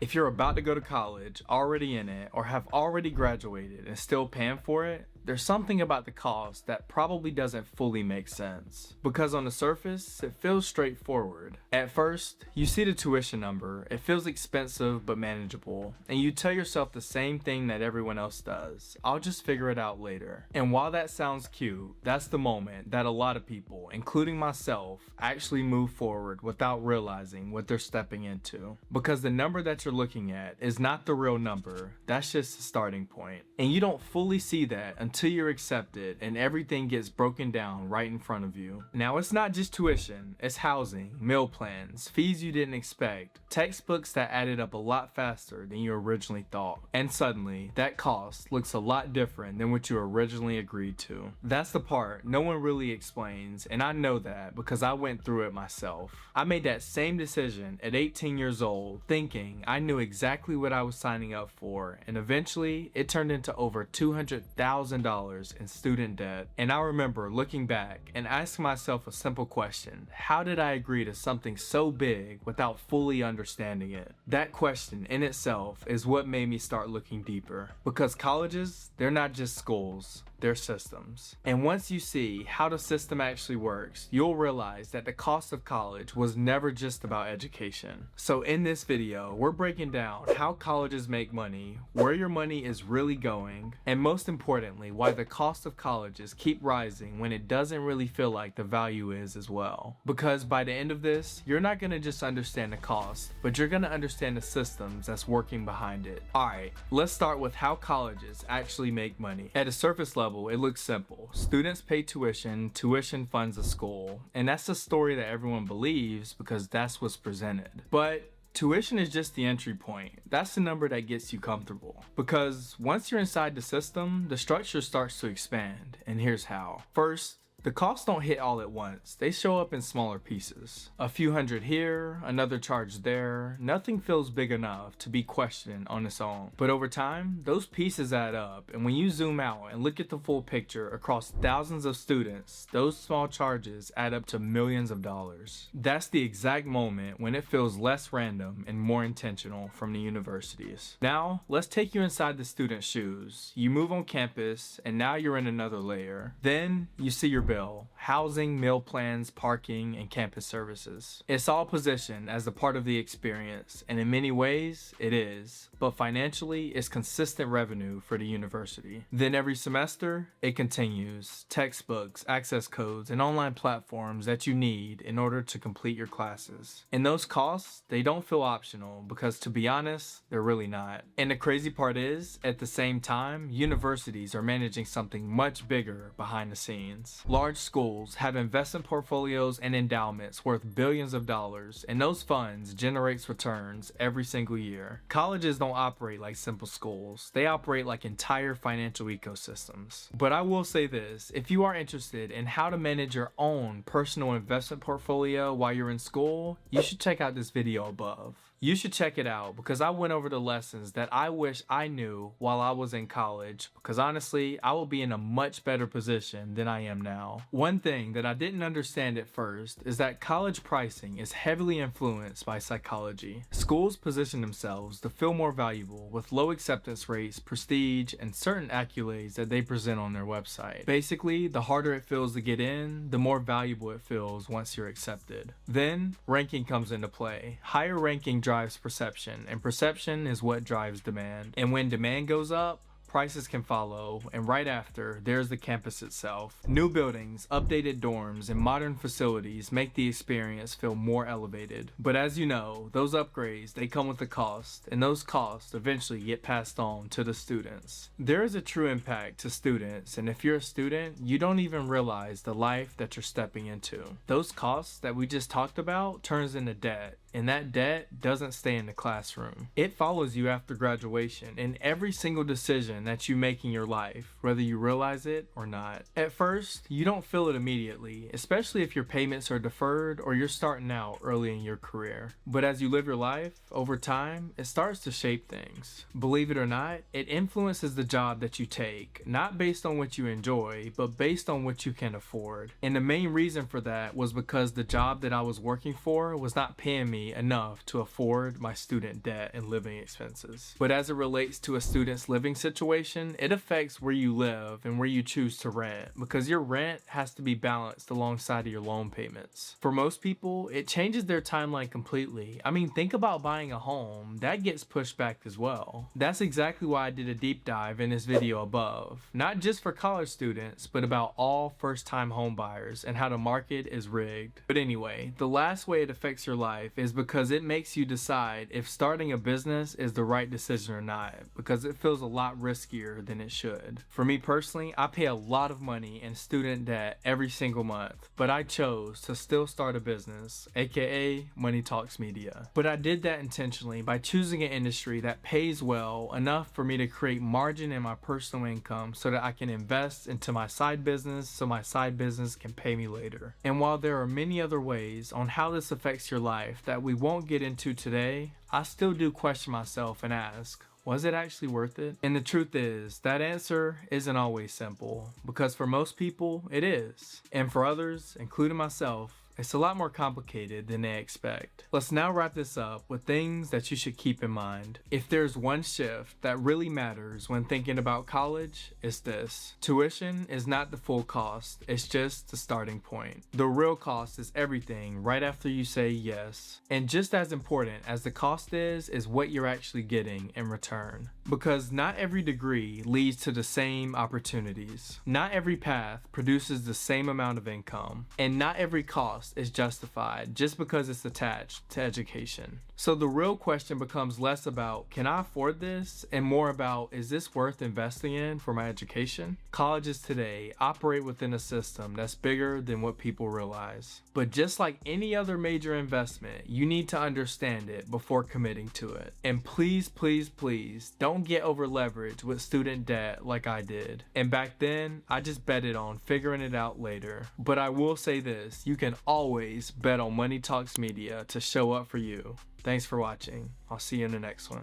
If you're about to go to college, already in it, or have already graduated and still paying for it, there's something about the cost that probably doesn't fully make sense. Because on the surface, it feels straightforward. At first, you see the tuition number, it feels expensive but manageable, and you tell yourself the same thing that everyone else does. I'll just figure it out later. And while that sounds cute, that's the moment that a lot of people, including myself, actually move forward without realizing what they're stepping into. Because the number that you're looking at is not the real number, that's just the starting point. And you don't fully see that until you're accepted and everything gets broken down right in front of you. Now it's not just tuition, it's housing, meal plans, fees you didn't expect, textbooks that added up a lot faster than you originally thought. And suddenly, that cost looks a lot different than what you originally agreed to. That's the part no one really explains, and I know that because I went through it myself. I made that same decision at 18 years old, thinking I knew exactly what I was signing up for, and eventually it turned into over $200,000 in student debt. And I remember looking back and asking myself a simple question: how did I agree to something so big without fully understanding it? That question in itself is what made me start looking deeper. Because colleges, they're not just schools, they're systems. And once you see how the system actually works, you'll realize that the cost of college was never just about education. So in this video, we're breaking down how colleges make money, where your money is really going, and most importantly, why the cost of colleges keep rising when it doesn't really feel like the value is as well. Because by the end of this, you're not gonna just understand the cost, but you're gonna understand the systems that's working behind it. Alright, let's start with how colleges actually make money. At a surface level, it looks simple. Students pay tuition, tuition funds the school, and that's the story that everyone believes because that's what's presented. But tuition is just the entry point. That's the number that gets you comfortable. Because once you're inside the system, the structure starts to expand, and here's how. First, the costs don't hit all at once. They show up in smaller pieces. A few hundred here, another charge there. Nothing feels big enough to be questioned on its own. But over time, those pieces add up, and when you zoom out and look at the full picture across thousands of students, those small charges add up to millions of dollars. That's the exact moment when it feels less random and more intentional from the universities. Now, let's take you inside the student's shoes. You move on campus, and now you're in another layer. Then, you see your bill: housing, meal plans, parking, and campus services. It's all positioned as a part of the experience, and in many ways, it is. But financially, it's consistent revenue for the university. Then every semester, it continues. Textbooks, access codes, and online platforms that you need in order to complete your classes. And those costs, they don't feel optional because, to be honest, they're really not. And the crazy part is, at the same time, universities are managing something much bigger behind the scenes. Large schools have investment portfolios and endowments worth billions of dollars, and those funds generates returns every single year. Colleges don't operate like simple schools. They operate like entire financial ecosystems. But I will say this: if you are interested in how to manage your own personal investment portfolio while you're in school, you should check out this video above. You should check it out because I went over the lessons that I wish I knew while I was in college, because honestly, I will be in a much better position than I am now. One thing that I didn't understand at first is that college pricing is heavily influenced by psychology. Schools position themselves to feel more valuable with low acceptance rates, prestige, and certain accolades that they present on their website. Basically, the harder it feels to get in, the more valuable it feels once you're accepted. Then, ranking comes into play. Higher ranking drives perception, and perception is what drives demand. And when demand goes up, prices can follow, and right after, there's the campus itself. New buildings, updated dorms, and modern facilities make the experience feel more elevated. But as you know, those upgrades, they come with a cost, and those costs eventually get passed on to the students. There is a true impact to students, and if you're a student, you don't even realize the life that you're stepping into. Those costs that we just talked about turns into debt. And that debt doesn't stay in the classroom. It follows you after graduation in every single decision that you make in your life, whether you realize it or not. At first, you don't feel it immediately, especially if your payments are deferred or you're starting out early in your career. But as you live your life, over time, it starts to shape things. Believe it or not, it influences the job that you take, not based on what you enjoy, but based on what you can afford. And the main reason for that was because the job that I was working for was not paying me money enough to afford my student debt and living expenses. But as it relates to a student's living situation, it affects where you live and where you choose to rent, because your rent has to be balanced alongside of your loan payments. For most people, it changes their timeline completely. I mean, think about buying a home. That gets pushed back as well. That's exactly why I did a deep dive in this video above. Not just for college students, but about all first-time home buyers and how the market is rigged. But anyway, the last way it affects your life is because it makes you decide if starting a business is the right decision or not, because it feels a lot riskier than it should. For me personally, I pay a lot of money in student debt every single month, but I chose to still start a business, aka Money Talks Media. But I did that intentionally by choosing an industry that pays well enough for me to create margin in my personal income so that I can invest into my side business so my side business can pay me later. And while there are many other ways on how this affects your life that we won't get into today, I still do question myself and ask, was it actually worth it? And the truth is, that answer isn't always simple, because for most people, it is. And for others, including myself, it's a lot more complicated than they expect. Let's now wrap this up with things that you should keep in mind. If there's one shift that really matters when thinking about college, it's this. Tuition is not the full cost, it's just the starting point. The real cost is everything right after you say yes. And just as important as the cost is what you're actually getting in return. Because not every degree leads to the same opportunities. Not every path produces the same amount of income. And not every cost is justified just because it's attached to education. So the real question becomes less about, can I afford this? And more about, is this worth investing in for my education? Colleges today operate within a system that's bigger than what people realize. But just like any other major investment, you need to understand it before committing to it. And please, please, please don't get over leveraged with student debt like I did. And back then, I just betted on figuring it out later. But I will say this, you can always bet on Money Talks Media to show up for you. Thanks for watching. I'll see you in the next one.